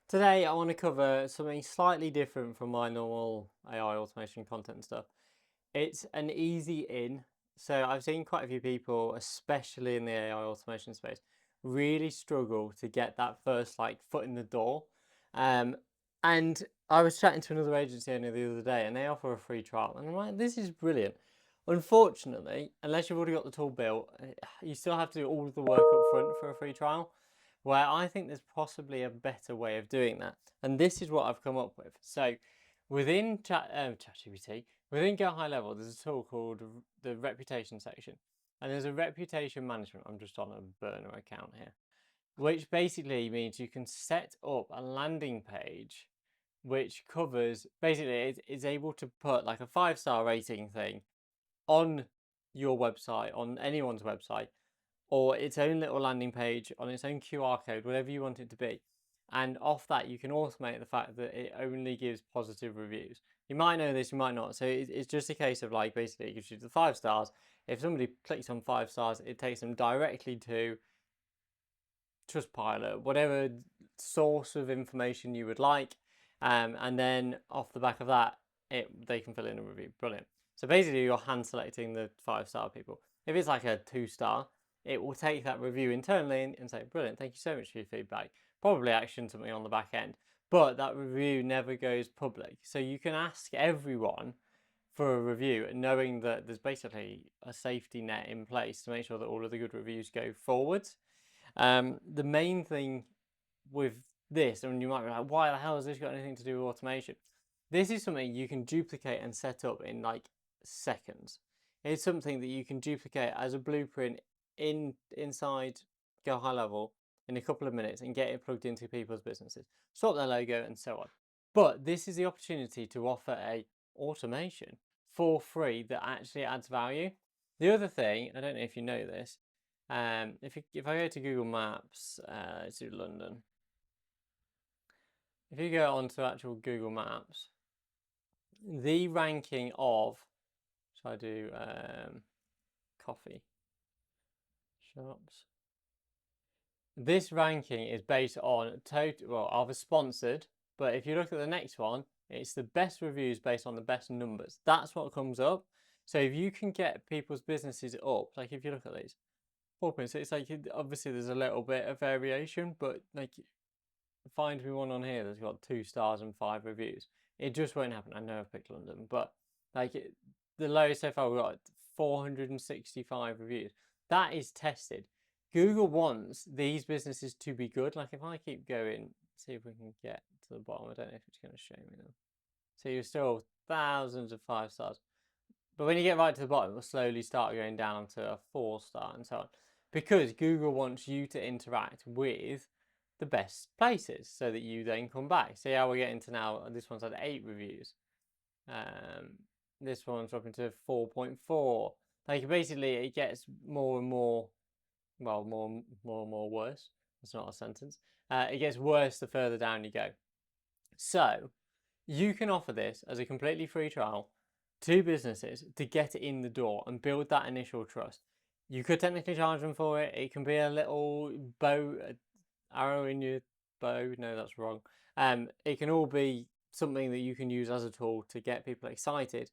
Today, I want to cover something slightly different from my normal AI automation content stuff. It's an easy in. So, I've seen quite a few people, especially in the AI automation space, really struggle to get that first foot in the door. Um, and I was chatting to another agency only the other day, and they offer a free trial, and I'm like, this is brilliant. Unfortunately, unless you've already got the tool built, you still have to do all of the work up front for a free trial. Where I think there's possibly a better way of doing that, and this is what I've come up with. So, within ChatGPT, within Go High Level, there's a tool called the reputation section, and there's a reputation management. I'm just on a burner account here, which basically means you can set up a landing page which covers basically it's able to put like a 5-star rating thing on your website, on anyone's website, or its own little landing page on its own QR code, whatever you want it to be. And off that, you can automate the fact that it only gives positive reviews. You might know this, you might not. So it's just a case of basically, it gives you the 5 stars. If somebody clicks on 5 stars, it takes them directly to Trustpilot, whatever source of information you would like. And then off the back of that, they can fill in a review. Brilliant. So basically, you're hand selecting the 5-star people. If it's like a 2-star, it will take that review internally and say, brilliant, thank you so much for your feedback. Probably action something on the back end, but that review never goes public. So you can ask everyone for a review, knowing that there's basically a safety net in place to make sure that all of the good reviews go forwards. The main thing with this, and you might be like, why the hell has this got anything to do with automation? This is something you can duplicate and set up in seconds. It's something that you can duplicate as a blueprint inside Go High Level in a couple of minutes and get it plugged into people's businesses, swap their logo and so on. But this is the opportunity to offer a automation for free that actually adds value. The other thing, I don't know if you know this, if I go to Google Maps, to London, if you go onto actual Google Maps, the ranking of, shall I do coffee shops? This ranking is based on of a sponsored, but if you look at the next one, it's the best reviews based on the best numbers. That's what comes up. So if you can get people's businesses up, like if you look at these, 4 points, it's obviously there's a little bit of variation, but find me one on here that's got 2 stars and 5 reviews. It just won't happen. I know I've picked London, but the lowest so far we've got 465 reviews. That is tested. Google wants these businesses to be good. Like if I keep going, see if we can get to the bottom. I don't know if it's going to show me them. So you're still thousands of 5 stars. But when you get right to the bottom, it will slowly start going down to a 4-star and so on. Because Google wants you to interact with the best places so that you then come back. See how we're getting to now, this one's had 8 reviews. This one's dropping to 4.4. Basically it gets more and more, well, more and more worse. That's not a sentence. It gets worse the further down you go. So you can offer this as a completely free trial to businesses to get it in the door and build that initial trust. You could technically charge them for it. It can be a little arrow in your bow. No, that's wrong. It can all be something that you can use as a tool to get people excited.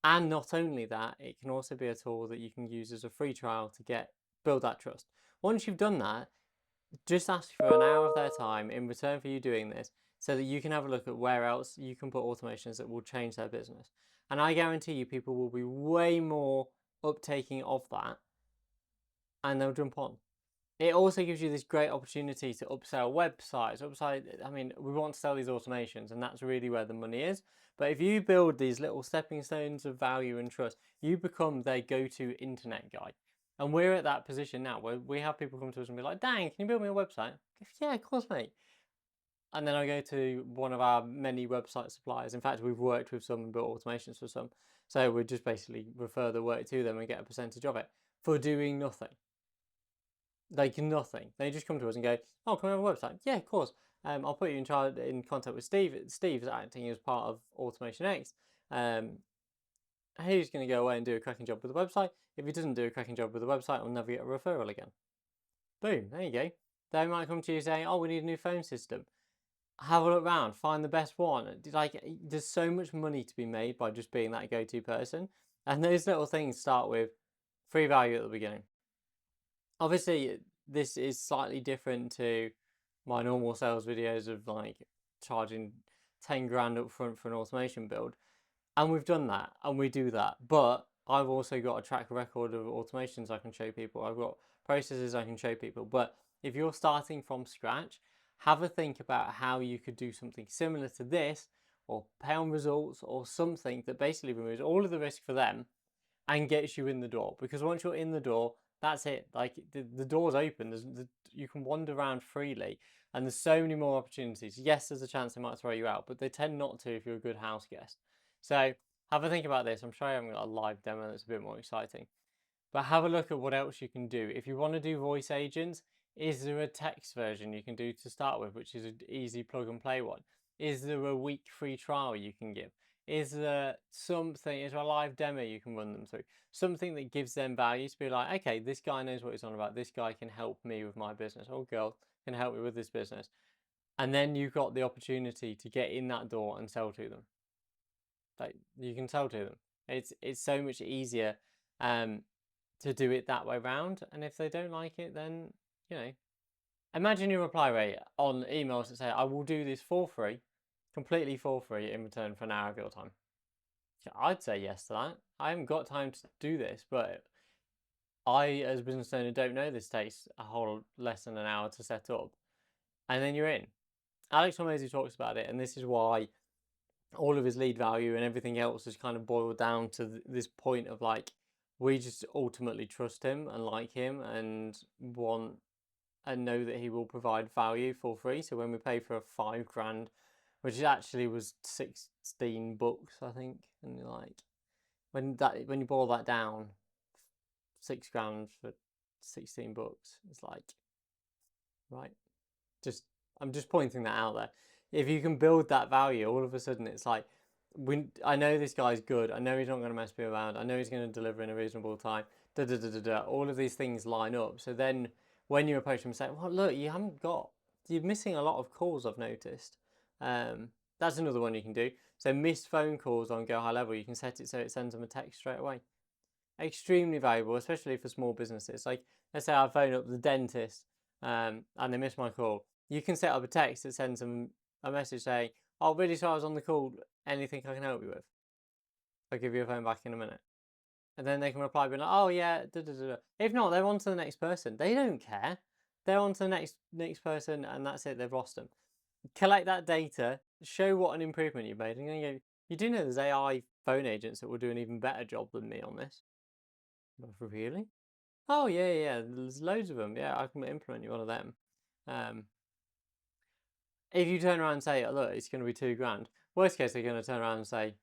And not only that, it can also be a tool that you can use as a free trial to build that trust. Once you've done that, just ask for an hour of their time in return for you doing this so that you can have a look at where else you can put automations that will change their business. And I guarantee you people will be way more uptaking of that and they'll jump on. It also gives you this great opportunity to upsell websites. I mean, we want to sell these automations and that's really where the money is. But if you build these little stepping stones of value and trust, you become their go-to internet guy. And we're at that position now where we have people come to us and be like, Dan, can you build me a website? Yeah, of course, mate. And then I go to one of our many website suppliers. In fact, we've worked with some and built automations for some. So we just basically refer the work to them and get a percentage of it for doing nothing. Nothing. They just come to us and go, oh, can we have a website? Yeah, of course. I'll put you in contact with Steve. Steve's acting as part of Automation X. He's going to go away and do a cracking job with the website. If he doesn't do a cracking job with the website, we'll never get a referral again. Boom, there you go. They might come to you saying, oh, we need a new phone system. have a look around, find the best one. Like, there's so much money to be made by just being that go-to person. And those little things start with free value at the beginning. Obviously, this is slightly different to my normal sales videos of like charging 10 grand up front for an automation build. And we've done that and we do that. But I've also got a track record of automations I can show people. I've got processes I can show people. But if you're starting from scratch, have a think about how you could do something similar to this, or pay on results, or something that basically removes all of the risk for them and gets you in the door. Because once you're in the door, that's it. Like, the door's open. You can wander around freely, and there's so many more opportunities. Yes, there's a chance they might throw you out, but they tend not to if you're a good house guest. So have a think about this. I'm sure I haven't got a live demo that's a bit more exciting. But have a look at what else you can do. If you want to do voice agents, is there a text version you can do to start with, which is an easy plug and play one? Is there a week free trial you can give? Is there something, is there a live demo you can run them through? Something that gives them value to be like, okay, this guy knows what he's on about. This guy can help me with my business, or girl can help me with this business. And then you've got the opportunity to get in that door and sell to them. Like, you can sell to them. It's so much easier to do it that way round. And if they don't like it, then, you know, imagine your reply rate on emails that say, I will do this for free, completely for free in return for an hour of your time. I'd say yes to that. I haven't got time to do this, but I, as a business owner, don't know this takes a whole less than an hour to set up. And then you're in. Alex Hormozy talks about it, and this is why all of his lead value and everything else is kind of boiled down to this point of like, we just ultimately trust him and like him and want and know that he will provide value for free. So when we pay for a 5 grand, which actually was 16 bucks, I think, and you're like, when you boil that down, 6 grand for 16 bucks, it's like, right, just I'm just pointing that out there. If you can build that value, all of a sudden it's like, I know this guy's good. I know he's not going to mess me around. I know he's going to deliver in a reasonable time. Da da da da da. All of these things line up. So then, when you approach him and say, "Well, look, you're missing a lot of calls. I've noticed." That's another one you can do. So missed phone calls on Go High Level, you can set it so it sends them a text straight away. Extremely valuable, especially for small businesses. Like, let's say I phone up the dentist and they miss my call. You can set up a text that sends them a message saying, "Oh, really sorry I was on the call. Anything I can help you with? I'll give you a phone back in a minute." And then they can reply being like, "Oh yeah, da, da, da, da." If not, they're on to the next person. They don't care. They're on to the next person, and that's it. They've lost them. Collect that data, show what an improvement you've made, and then you do know there's AI phone agents that will do an even better job than me on this. Really? Oh yeah, yeah. There's loads of them. Yeah, I can implement you one of them. Um, if you turn around and say, oh, "Look, it's going to be 2 grand," worst case they're going to turn around and say,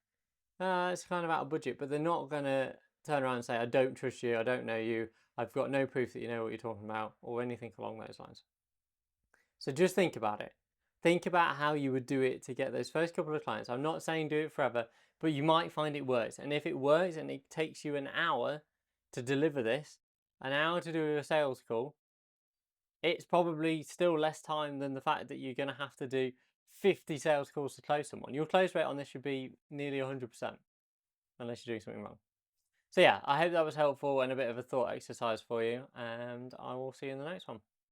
"It's kind of out of budget," but they're not going to turn around and say, "I don't trust you. I don't know you. I've got no proof that you know what you're talking about," or anything along those lines. So just think about it. Think about how you would do it to get those first couple of clients. I'm not saying do it forever, but you might find it works. And if it works and it takes you an hour to deliver this, an hour to do a sales call, it's probably still less time than the fact that you're going to have to do 50 sales calls to close someone. Your close rate on this should be nearly 100%, unless you're doing something wrong. So yeah, I hope that was helpful and a bit of a thought exercise for you, and I will see you in the next one.